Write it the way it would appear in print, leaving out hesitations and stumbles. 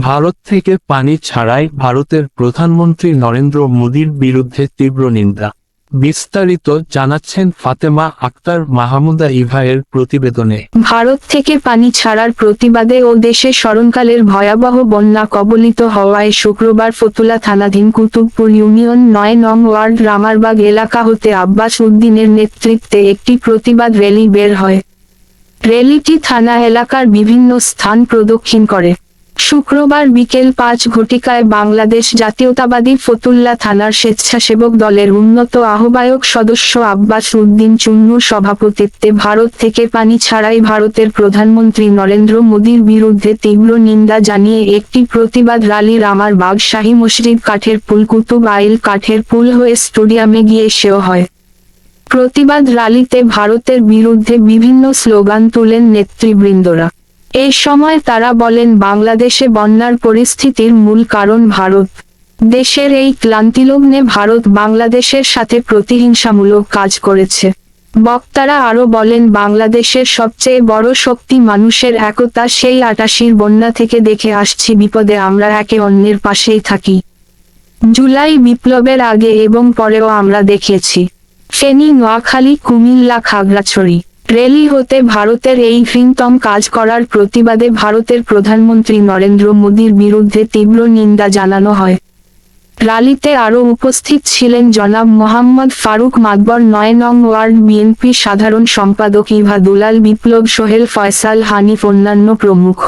ভারত থেকে পানি ছাড়াই ভারতের প্রধানমন্ত্রী নরেন্দ্র মোদীর বিরুদ্ধে তীব্র নিন্দা। বিস্তারিত জানাচ্ছেন ফাতেমা আক্তার মাহমুদা ইভায়ের প্রতিবেদনে। ভারত থেকে পানি ছাড়ার প্রতিবাদে ও দেশে স্মরণকালের ভয়াবহ বন্যা কবলিত হওয়ায় শুক্রবার ফতুল্লা থানাধীন কুতুবপুর ইউনিয়ন ৯ নং ওয়ার্ড রামারবাগ এলাকা হতে আব্বাস উদ্দিনের নেতৃত্বে একটি প্রতিবাদ র্যালি বের হয়। র্যালিটি থানা এলাকার বিভিন্ন স্থান প্রদক্ষিণ করে। শুক্রবার বিকেল ৫ ঘটিকায় বাংলাদেশ জাতীয়তাবাদী ফতুল্লা থানার স্বেচ্ছাসেবক দলের উন্নত আহ্বায়ক সদস্য আব্বাস উদ্দিন চুন্নুর সভাপতিত্বে ভারত থেকে পানি ছাড়াই ভারতের প্রধানমন্ত্রী নরেন্দ্র মোদীর বিরুদ্ধে তীব্র নিন্দা জানিয়ে একটি প্রতিবাদ র্যালি রামারবাগ শাহী মসজিদ কাঠের পুল কুতুব আইল কাঠের পুল হয়ে স্টেডিয়ামে গিয়ে শেষ হয়। প্রতিবাদ র্যালিতে ভারতের বিরুদ্ধে বিভিন্ন স্লোগান তুলেন নেতৃবৃন্দরা। এই সময় তারা বলেন, বাংলাদেশে বন্যার পরিস্থিতির মূল কারণ ভারত। দেশের এই ক্লান্তিলগ্নে ভারত বাংলাদেশের সাথে প্রতিহিংসামূলক কাজ করেছে। বক্তারা আরো বলেন, বাংলাদেশের সবচেয়ে বড় শক্তি মানুষের একতা। সেই ৮৮-র বন্যা থেকে দেখে আসছি, বিপদে আমরা একে অন্যের পাশেই থাকি। জুলাই বিপ্লবের আগে এবং পরেও আমরা দেখেছি ফেনী, নোয়াখালী, কুমিল্লা, খাগড়াছড়ি। র্যালি হতে ভারতের এই ঘৃণ্যতম কাজ করার প্রতিবাদে ভারতের প্রধানমন্ত্রী নরেন্দ্র মোদীর বিরুদ্ধে তীব্র নিন্দা জানানো হয়। র্যালিতে আরও উপস্থিত ছিলেন জনাব মোহাম্মদ ফারুক মাতবর, ৯ নং ওয়ার্ড বিএনপি সাধারণ সম্পাদক ইভা দুলাল, বিপ্লব, সোহেল, ফয়সাল, হানিফ, অন্যান্য প্রমুখ।